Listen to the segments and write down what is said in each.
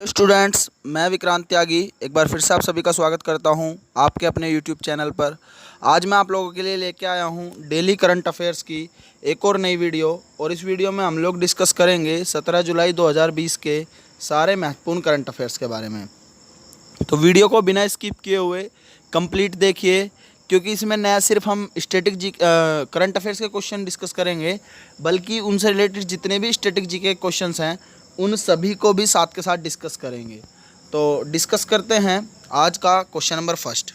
Students, मैं विक्रांत त्यागी एक बार फिर से आप सभी का स्वागत करता हूं आपके अपने यूट्यूब चैनल पर। आज मैं आप लोगों के लिए लेके आया हूं डेली करंट अफेयर्स की एक और नई वीडियो। और इस वीडियो में हम लोग डिस्कस करेंगे 17 जुलाई 2020 के सारे महत्वपूर्ण करंट अफेयर्स के बारे में। तो वीडियो को बिना स्किप किए हुए कंप्लीट देखिए, क्योंकि इसमें नया सिर्फ हम स्टैटिक करंट अफेयर्स के क्वेश्चन डिस्कस करेंगे, बल्कि उनसे रिलेटेड जितने भी स्टैटिक जी के क्वेश्चंस हैं उन सभी को भी साथ के साथ डिस्कस करेंगे। तो डिस्कस करते हैं आज का question number first.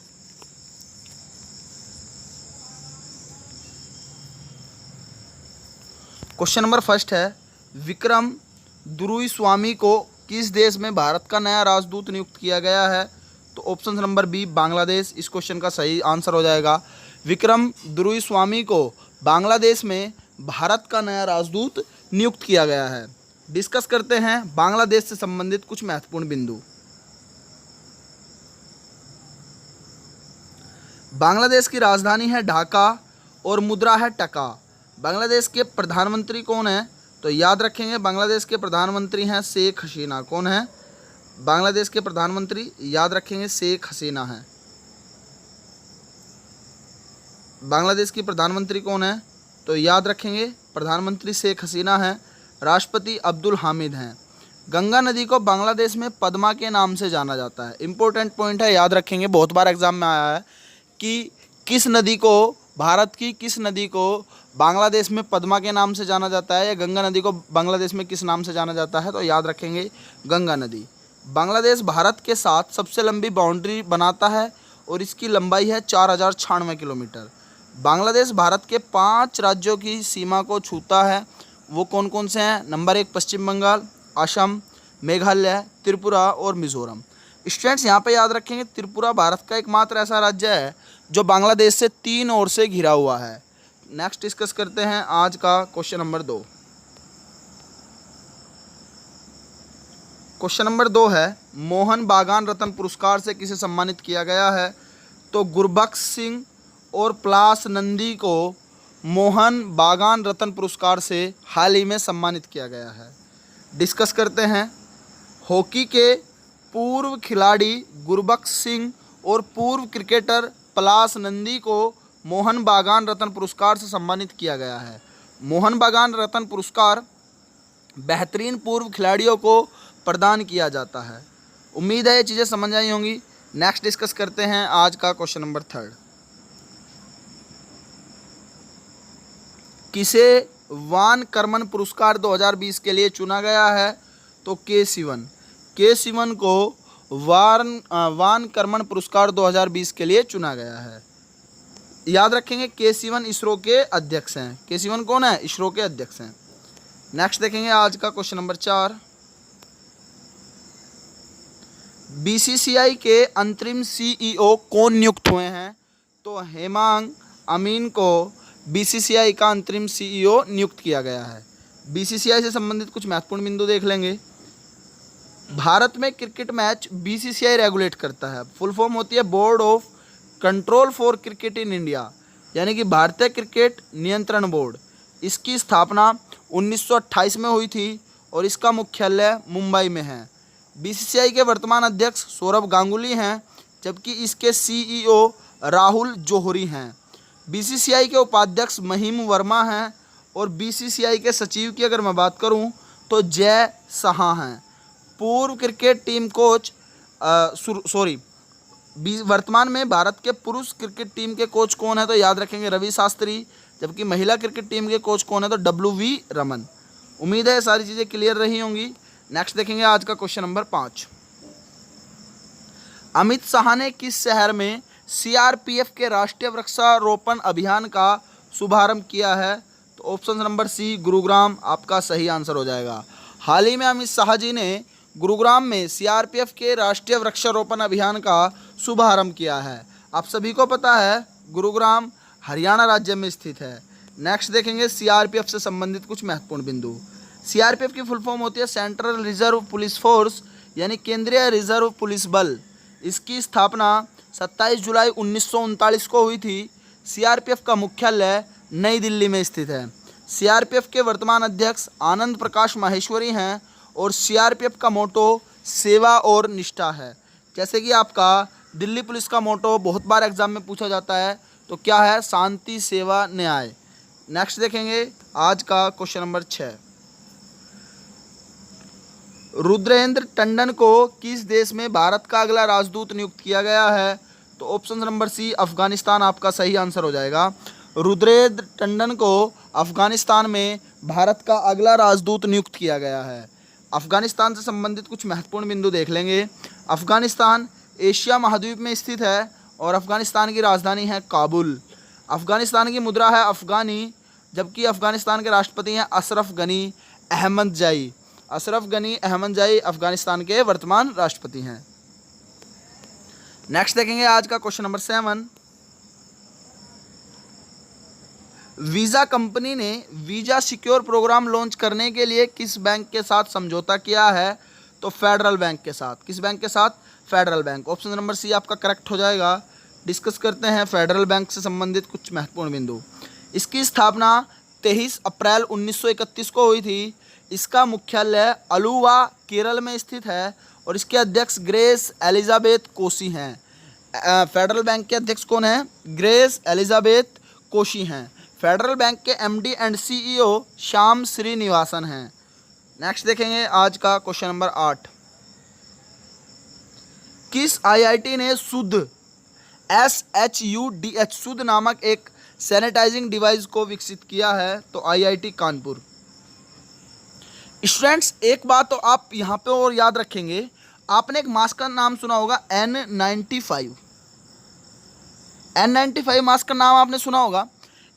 Question number first है, विक्रम दुरुईस्वामी को किस देश में भारत का नया राजदूत नियुक्त किया गया है? तो ऑप्शन नंबर बी बांग्लादेश इस क्वेश्चन का सही आंसर हो जाएगा। विक्रम दुरुईस्वामी को बांग्लादेश में भारत का नया राजदूत नियुक्त किया गया है। डिस्कस करते हैं बांग्लादेश से संबंधित कुछ महत्वपूर्ण बिंदु। बांग्लादेश की राजधानी है ढाका और मुद्रा है टका। बांग्लादेश के प्रधानमंत्री कौन है? तो याद रखेंगे बांग्लादेश के प्रधानमंत्री हैं शेख हसीना। कौन है? बांग्लादेश के प्रधानमंत्री याद रखेंगे शेख हसीना है। बांग्लादेश की प्रधानमंत्री कौन है? तो याद रखेंगे प्रधानमंत्री शेख हसीना है। राष्ट्रपति अब्दुल हामिद हैं। गंगा नदी को बांग्लादेश में पद्मा के नाम से जाना जाता है। इंपॉर्टेंट पॉइंट है, याद रखेंगे, बहुत बार एग्जाम में आया है कि किस नदी को, भारत की किस नदी को बांग्लादेश में पद्मा के नाम से जाना जाता है, या गंगा नदी को बांग्लादेश में किस नाम से जाना जाता है? तो याद रखेंगे गंगा नदी। बांग्लादेश भारत के साथ सबसे लंबी बाउंड्री बनाता है और इसकी लंबाई है 4096 किलोमीटर। बांग्लादेश भारत के 5 राज्यों की सीमा को छूता है। वो कौन कौन से हैं? नंबर 1 पश्चिम बंगाल, असम, मेघालय, त्रिपुरा और मिजोरम। स्टूडेंट्स यहाँ पे याद रखेंगे त्रिपुरा भारत का एकमात्र ऐसा राज्य है जो बांग्लादेश से 3 ओर से घिरा हुआ है। नेक्स्ट डिस्कस करते हैं आज का क्वेश्चन नंबर 2। क्वेश्चन नंबर 2 है, मोहन बागान रत्न पुरस्कार से किसे सम्मानित किया गया है? तो गुरबख्श सिंह और पलाश नंदी को मोहन बागान रत्न पुरस्कार से हाल ही में सम्मानित किया गया है। डिस्कस करते हैं। हॉकी के पूर्व खिलाड़ी गुरबख्श सिंह और पूर्व क्रिकेटर पलाश नंदी को मोहन बागान रत्न पुरस्कार से सम्मानित किया गया है। मोहन बागान रत्न पुरस्कार बेहतरीन पूर्व खिलाड़ियों को प्रदान किया जाता है। उम्मीद है ये चीज़ें समझ आई होंगी। नेक्स्ट डिस्कस करते हैं आज का क्वेश्चन नंबर 3। किसे वान कर्मन पुरस्कार 2020 के लिए चुना गया है? तो के सिवन को वान कर्मन पुरस्कार 2020 के लिए चुना गया है। याद रखेंगे के सिवन इसरो के अध्यक्ष हैं। के सिवन कौन है? इसरो के अध्यक्ष हैं। नेक्स्ट देखेंगे आज का क्वेश्चन नंबर 4। बीसीसीआई के अंतरिम सीईओ कौन नियुक्त हुए हैं? तो हेमांग अमीन को बीसीसीआई का अंतरिम सीईओ नियुक्त किया गया है। बीसीसीआई से संबंधित कुछ महत्वपूर्ण बिंदु देख लेंगे। भारत में क्रिकेट मैच बीसीसीआई रेगुलेट करता है। फुल फॉर्म होती है board of control for cricket in India, यानी कि भारतीय क्रिकेट नियंत्रण बोर्ड। इसकी स्थापना 1928 में हुई थी और इसका मुख्यालय मुंबई में है। बीसीसीआई के वर्तमान अध्यक्ष सौरभ गांगुली हैं, जबकि इसके सीईओ राहुल जौहरी हैं। बीसीसीआई के उपाध्यक्ष महिम वर्मा हैं और बीसीसीआई के सचिव की अगर मैं बात करूं तो जय साहा हैं। पूर्व क्रिकेट टीम कोच वर्तमान में भारत के पुरुष क्रिकेट टीम के कोच कौन है? तो याद रखेंगे रवि शास्त्री। जबकि महिला क्रिकेट टीम के कोच कौन है? तो WV रमन। उम्मीद है सारी चीज़ें क्लियर रही होंगी। नेक्स्ट देखेंगे आज का क्वेश्चन नंबर 5। अमित शाह ने किस शहर में सीआरपीएफ के राष्ट्रीय वृक्षारोपण अभियान का शुभारंभ किया है? तो ऑप्शन नंबर सी गुरुग्राम आपका सही आंसर हो जाएगा। हाल ही में अमित शाह जी ने गुरुग्राम में सीआरपीएफ के राष्ट्रीय वृक्षारोपण अभियान का शुभारंभ किया है। आप सभी को पता है गुरुग्राम हरियाणा राज्य में स्थित है। नेक्स्ट देखेंगे सीआरपीएफ से संबंधित कुछ महत्वपूर्ण बिंदु। सीआरपीएफ की फुल फॉर्म होती है सेंट्रल रिजर्व पुलिस फोर्स, यानी केंद्रीय रिजर्व पुलिस बल। इसकी स्थापना 27 जुलाई 1939 को हुई थी। सीआरपीएफ का मुख्यालय नई दिल्ली में स्थित है। सीआरपीएफ के वर्तमान अध्यक्ष आनंद प्रकाश माहेश्वरी हैं और सीआरपीएफ का मोटो सेवा और निष्ठा है। जैसे कि आपका दिल्ली पुलिस का मोटो बहुत बार एग्जाम में पूछा जाता है, तो क्या है? शांति, सेवा, न्याय। नेक्स्ट देखेंगे आज का क्वेश्चन नंबर 6। रुद्रेंद्र टंडन को किस देश में भारत का अगला राजदूत नियुक्त किया गया है? तो ऑप्शन नंबर सी अफगानिस्तान आपका सही आंसर हो जाएगा। रुद्रेंद्र टंडन को अफगानिस्तान में भारत का अगला राजदूत नियुक्त किया गया है। अफगानिस्तान से संबंधित कुछ महत्वपूर्ण बिंदु देख लेंगे। अफगानिस्तान एशिया महाद्वीप में स्थित है और अफगानिस्तान की राजधानी है काबुल। अफगानिस्तान की मुद्रा है अफगानी, जबकि अफगानिस्तान के राष्ट्रपति हैं अशरफ गनी अहमदजाई। अशरफ गनी अहमदजाई अफगानिस्तान के वर्तमान राष्ट्रपति हैं। नेक्स्ट देखेंगे आज का क्वेश्चन नंबर 7। वीज़ा कंपनी ने वीज़ा सिक्योर प्रोग्राम लॉन्च करने के लिए किस बैंक के साथ समझौता किया है? तो फेडरल बैंक के साथ। किस बैंक के साथ? Federal bank. Option number C आपका करेक्ट हो जाएगा। डिस्कस करते हैं फेडरल बैंक से संबंधित कुछ महत्वपूर्ण बिंदु। इसकी स्थापना 23 अप्रैल 1931 को हुई थी। इसका मुख्यालय अलुवा केरल में स्थित है और इसके अध्यक्ष ग्रेस एलिजाबेथ कोशी हैं। फेडरल बैंक के अध्यक्ष कौन हैं? ग्रेस एलिजाबेथ कोशी हैं। फेडरल बैंक के MD and CEO Shyam Srinivasan हैं। नेक्स्ट देखेंगे आज का क्वेश्चन नंबर 8। किस आईआईटी ने शुद्ध SHUDH शुद्ध नामक एक सैनिटाइजिंग डिवाइस को विकसित किया है? तो आईआईटी कानपुर। स्टूडेंट्स एक बात तो आप यहाँ पे और याद रखेंगे, आपने एक मास्क का नाम सुना होगा N95। N95 मास्क का नाम आपने सुना होगा।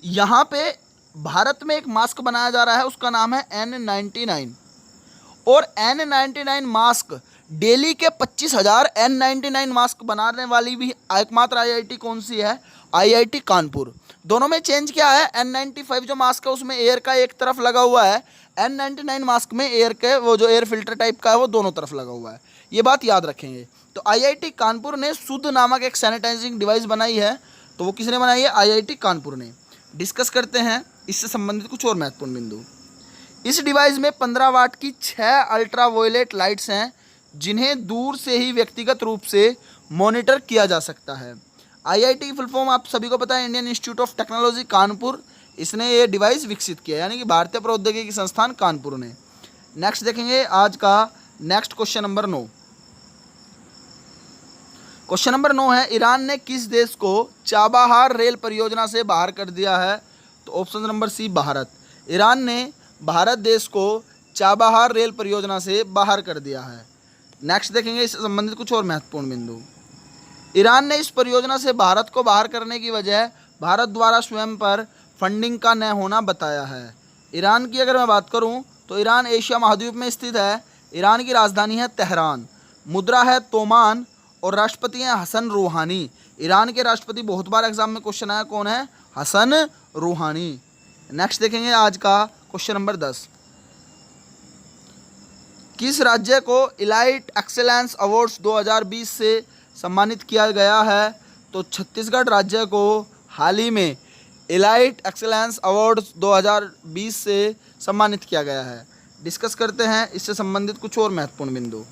यहाँ पे भारत में एक मास्क बनाया जा रहा है, उसका नाम है N99 और N99 मास्क डेली के 25,000 N99 मास्क बनाने वाली भी एकमात्र आईआईटी कौन सी है? आईआईटी कानपुर। दोनों में चेंज क्या है? N95 जो मास्क है उसमें एयर का एक तरफ लगा हुआ है, N99 मास्क में एयर के वो जो एयर फिल्टर टाइप का है वो दोनों तरफ लगा हुआ है। ये बात याद रखेंगे। तो आईआईटी कानपुर ने शुद्ध नामक एक सैनिटाइजिंग डिवाइस बनाई है, तो वो किसने बनाई है? आईआईटी कानपुर ने। डिस्कस करते हैं इससे संबंधित कुछ और महत्वपूर्ण बिंदु। इस डिवाइस में 15 वाट की 6 अल्ट्रा वायलेट लाइट्स हैं, जिन्हें दूर से ही व्यक्तिगत रूप से मॉनिटर किया जा सकता है। आईआईटी की फुल फॉर्म आप सभी को पता है, Indian institute of technology Kanpur. इसने ये डिवाइस विकसित किया, यानी कि भारतीय प्रौद्योगिकी संस्थान कानपुर ने। नेक्स्ट देखेंगे आज का next question number 9। Question number 9 है, ईरान ने किस देश को चाबहार रेल परियोजना से बाहर कर दिया है? तो option number C Bharat. Iran ने भारत देश को चाबहार रेल परियोजना से बाहर कर दिया है। नेक्स्ट देखेंगे इससे संबंधित कुछ और महत्वपूर्ण बिंदु। ईरान ने इस परियोजना से भारत को बाहर करने की वजह भारत द्वारा स्वयं पर फंडिंग का न होना बताया है। ईरान की अगर मैं बात करूं तो ईरान एशिया महाद्वीप में स्थित है। ईरान की राजधानी है तेहरान, मुद्रा है तोमान और राष्ट्रपति हैं हसन रूहानी। ईरान के राष्ट्रपति बहुत बार एग्जाम में क्वेश्चन आया, कौन है? हसन रूहानी। नेक्स्ट देखेंगे आज का क्वेश्चन नंबर 10। किस राज्य को इलाइट एक्सेलेंस अवार्ड्स 2020 से सम्मानित किया गया है? तो छत्तीसगढ़ राज्य को हाल ही में इलाइट एक्सेलेंस अवार्ड्स 2020 से सम्मानित किया गया है। डिस्कस करते हैं इससे संबंधित कुछ और महत्वपूर्ण बिंदु।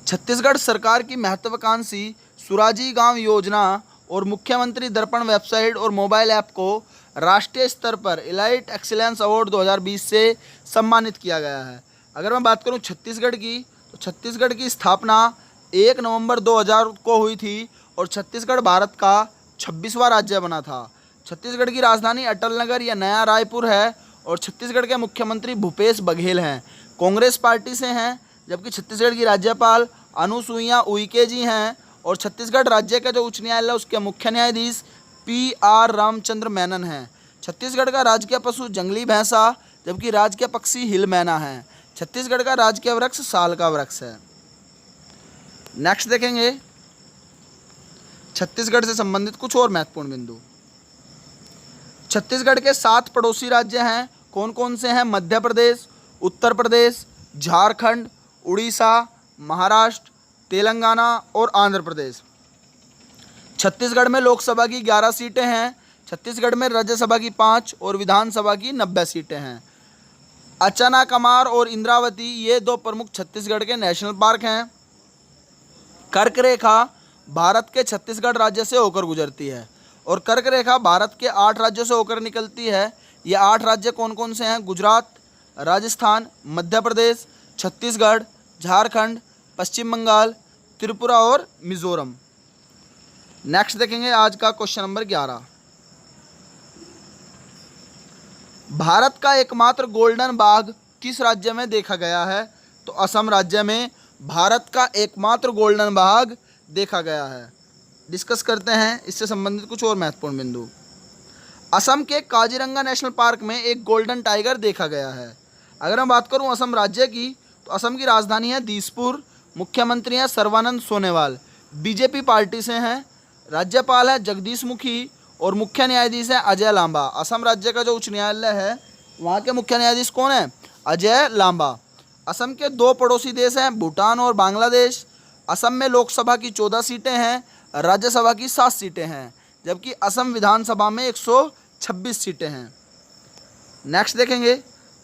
छत्तीसगढ़ सरकार की महत्वाकांक्षी सुराजी गांव योजना और मुख्यमंत्री दर्पण वेबसाइट और मोबाइल ऐप को राष्ट्रीय स्तर पर इलाइट एक्सीलेंस अवार्ड 2020 से सम्मानित किया गया है। अगर मैं बात करूं छत्तीसगढ़ की, तो छत्तीसगढ़ की स्थापना 1 नवंबर 2000 को हुई थी और छत्तीसगढ़ भारत का 26वां राज्य बना था। छत्तीसगढ़ की राजधानी अटल नगर या नया रायपुर है और छत्तीसगढ़ के मुख्यमंत्री भूपेश बघेल हैं, कांग्रेस पार्टी से हैं, जबकि छत्तीसगढ़ की राज्यपाल अनुसुईया उइके जी हैं और छत्तीसगढ़ राज्य का जो उच्च न्यायालय उसके मुख्य न्यायाधीश PR रामचंद्र मेनन हैं। छत्तीसगढ़ का राजकीय पशु जंगली भैंसा, जबकि राजकीय पक्षी हिल मैना है। छत्तीसगढ़ का राजकीय वृक्ष साल का वृक्ष है। नेक्स्ट देखेंगे छत्तीसगढ़ से संबंधित कुछ और महत्वपूर्ण बिंदु। छत्तीसगढ़ के 7 पड़ोसी राज्य हैं, कौन कौन से हैं? मध्य प्रदेश, उत्तर प्रदेश, झारखंड, उड़ीसा, महाराष्ट्र, तेलंगाना और आंध्र प्रदेश। छत्तीसगढ़ में लोकसभा की 11 सीटें हैं। छत्तीसगढ़ में राज्यसभा की 5 और विधानसभा की 90 सीटें हैं। अचानाकमार और इंद्रावती ये दो प्रमुख छत्तीसगढ़ के नेशनल पार्क हैं। कर्क रेखा भारत के छत्तीसगढ़ राज्य से होकर गुजरती है और कर्क रेखा भारत के 8 राज्यों से होकर निकलती है। ये 8 राज्य कौन कौन से हैं? गुजरात, राजस्थान, मध्य प्रदेश, छत्तीसगढ़, झारखंड, पश्चिम बंगाल, त्रिपुरा और मिजोरम। नेक्स्ट देखेंगे आज का क्वेश्चन नंबर 11। भारत का एकमात्र गोल्डन बाघ किस राज्य में देखा गया है? तो असम राज्य में भारत का एकमात्र गोल्डन बाघ देखा गया है। डिस्कस करते हैं इससे संबंधित कुछ और महत्वपूर्ण बिंदु। असम के काजीरंगा नेशनल पार्क में एक गोल्डन टाइगर देखा गया है। अगर मैं बात करूं असम राज्य की, तो असम की राजधानी है दिसपुर। मुख्यमंत्री हैं सर्बानंद सोनोवाल, बीजेपी पार्टी से हैं। राज्यपाल है जगदीश मुखी और मुख्य न्यायाधीश है अजय लांबा। असम राज्य का जो उच्च न्यायालय है वहाँ के मुख्य न्यायाधीश कौन है? अजय लांबा। असम के 2 पड़ोसी देश हैं, भूटान और बांग्लादेश। असम में लोकसभा की 14 सीटें हैं, राज्यसभा की 7 सीटें हैं, जबकि असम विधानसभा में 126 सीटें हैं। नेक्स्ट देखेंगे,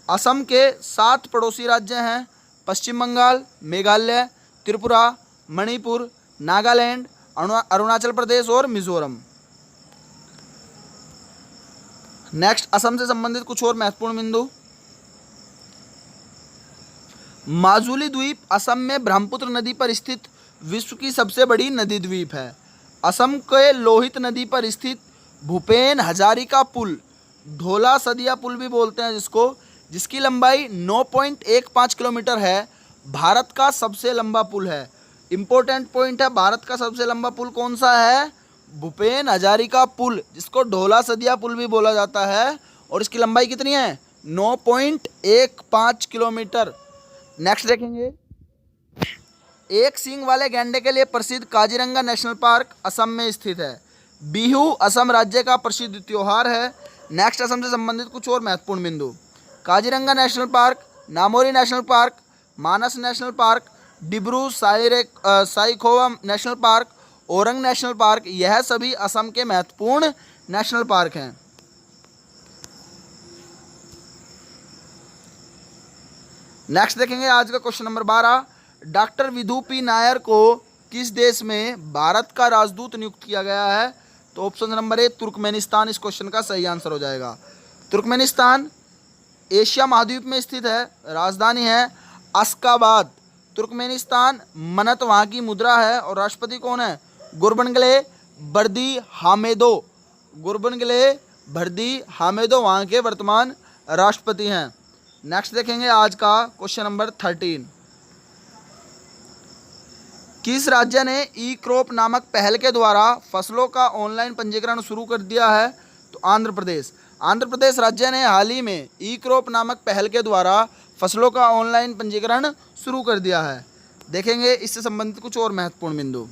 असम के 7 पड़ोसी राज्य हैं, पश्चिम बंगाल, मेघालय, त्रिपुरा, मणिपुर, नागालैंड, अरुणाचल प्रदेश और मिजोरम। नेक्स्ट असम से संबंधित कुछ और महत्वपूर्ण बिंदु। माजुली द्वीप असम में ब्रह्मपुत्र नदी पर स्थित विश्व की सबसे बड़ी नदी द्वीप है। असम के लोहित नदी पर स्थित भूपेन हजारिका पुल, ढोला सदिया पुल भी बोलते हैं जिसको, जिसकी लंबाई 9.15 किलोमीटर है, भारत का सबसे लंबा पुल है। इंपॉर्टेंट पॉइंट है, भारत का सबसे लंबा पुल कौन सा है? भूपेन हजारिका पुल, जिसको ढोला सदिया पुल भी बोला जाता है, और इसकी लंबाई कितनी है? 9.15 किलोमीटर। नेक्स्ट देखेंगे, एक सींग वाले गैंडे के लिए प्रसिद्ध काजीरंगा नेशनल पार्क असम में स्थित है। बिहू असम राज्य का प्रसिद्ध त्योहार है। नेक्स्ट असम से संबंधित कुछ और महत्वपूर्ण बिंदु। Kaziranga national park, Nameri national park, Manas national park, Dibru Saikhowa national park, Orang national park, यह सभी असम के महत्वपूर्ण नेशनल पार्क हैं। नेक्स्ट देखेंगे आज का question number 12। Doctor Vidhu P Nair को किस देश में भारत का राजदूत नियुक्त किया गया है? तो ऑप्शन नंबर ए तुर्कमेनिस्तान इस क्वेश्चन का सही आंसर हो जाएगा। तुर्कमेनिस्तान एशिया महाद्वीप में स्थित है, राजधानी है अश्काबाद। तुर्कमेनिस्तान मनत वहाँ की मुद्रा है और राष्ट्रपति कौन है? गुरबनगले बर्दी-हामेदो। गुरबनगले बर्दी-हामेदो वहाँ के वर्तमान राष्ट्रपति हैं। नेक्स्ट देखेंगे आज का क्वेश्चन नंबर 13। किस राज्य ने ई क्रॉप नामक पहल के द्वारा फसलों का ऑनलाइन पंजीकरण शुरू कर दिया है? तो आंध्र प्रदेश। आंध्र प्रदेश राज्य ने हाल ही में ई क्रॉप नामक पहल के द्वारा फसलों का ऑनलाइन पंजीकरण शुरू कर दिया है। देखेंगे इससे संबंधित कुछ और महत्वपूर्ण बिंदु।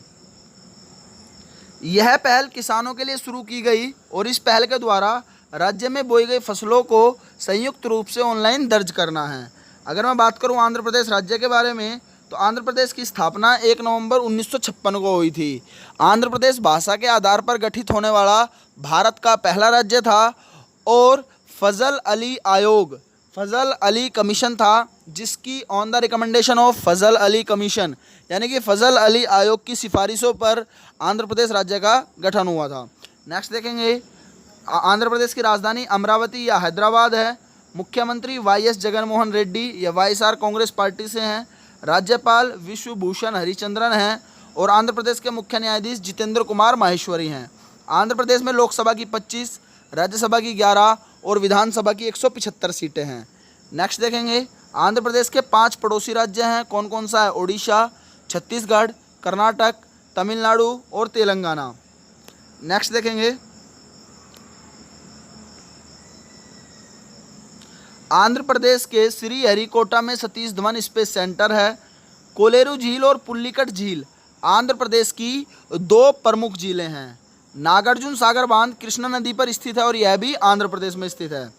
यह पहल किसानों के लिए शुरू की गई और इस पहल के द्वारा राज्य में बोई गई फसलों को संयुक्त रूप से ऑनलाइन दर्ज करना है। अगर मैं बात करूं आंध्र प्रदेश राज्य के बारे में, तो आंध्र प्रदेश की स्थापना 1 नवंबर 1956 को हुई थी। आंध्र प्रदेश भाषा के आधार पर गठित होने वाला भारत का पहला राज्य था और फजल अली कमीशन था, जिसकी on the recommendation of Fazal Ali commission, यानी कि फजल अली आयोग की सिफारिशों पर आंध्र प्रदेश राज्य का गठन हुआ था। नेक्स्ट देखेंगे, आंध्र प्रदेश की राजधानी अमरावती या हैदराबाद है। मुख्यमंत्री वाईएस जगनमोहन रेड्डी, ये वाईएसआर कांग्रेस पार्टी से हैं। राज्यपाल विश्वभूषण हरिचंद्रन हैं और आंध्र प्रदेश के मुख्य न्यायाधीश जितेंद्र कुमार माहेश्वरी हैं। आंध्र प्रदेश में लोकसभा की 25, राज्यसभा की 11 और विधानसभा की 175 सीटें हैं। नेक्स्ट देखेंगे, आंध्र प्रदेश के 5 पड़ोसी राज्य हैं। कौन कौन सा है? ओडिशा, छत्तीसगढ़, कर्नाटक, तमिलनाडु और तेलंगाना। नेक्स्ट देखेंगे, आंध्र प्रदेश के श्रीहरिकोटा में सतीश धवन स्पेस सेंटर है। कोलेरू झील और पुल्लिकट झील आंध्र प्रदेश की 2 प्रमुख झीलें हैं। नागार्जुन सागर बांध कृष्णा नदी पर स्थित है और यह भी आंध्र प्रदेश में स्थित है।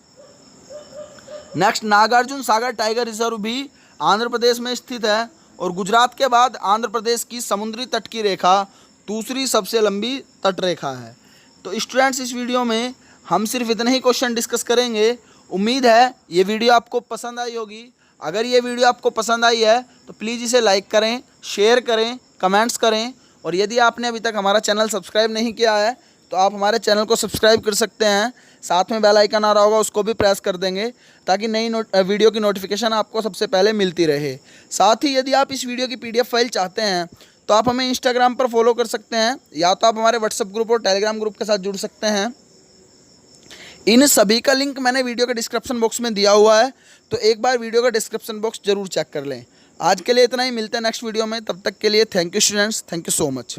Next, Nagarjuna Sagar tiger reserve भी आंध्र प्रदेश में स्थित है और गुजरात के बाद आंध्र प्रदेश की समुद्री तट की रेखा दूसरी सबसे लंबी तट रेखा है। तो स्टूडेंट्स, इस वीडियो में हम सिर्फ इतने ही क्वेश्चन डिस्कस करेंगे उम्मीद है ये वीडियो आपको पसंद आई होगी। अगर ये वीडियो आपको पसंद आई है तो प्लीज़ इसे लाइक करें, शेयर करें, कमेंट्स करें। और यदि आपने अभी तक हमारा चैनल सब्सक्राइब नहीं किया है तो आप हमारे चैनल को सब्सक्राइब कर सकते हैं। साथ में बेल आइकन आ रहा होगा, उसको भी प्रेस कर देंगे ताकि नई वीडियो की नोटिफिकेशन आपको सबसे पहले मिलती रहे। साथ ही यदि आप इस वीडियो की PDF फाइल चाहते हैं तो आप हमें इंस्टाग्राम पर फॉलो कर सकते हैं, या तो आप हमारे व्हाट्सएप ग्रुप और टेलीग्राम ग्रुप के साथ जुड़ सकते हैं। इन सभी का लिंक मैंने वीडियो के डिस्क्रिप्शन बॉक्स में दिया हुआ है, तो एक बार वीडियो का डिस्क्रिप्शन बॉक्स जरूर चेक कर लें। आज के लिए इतना ही, मिलते हैं नेक्स्ट वीडियो में। तब तक के लिए thank you students, thank you so much.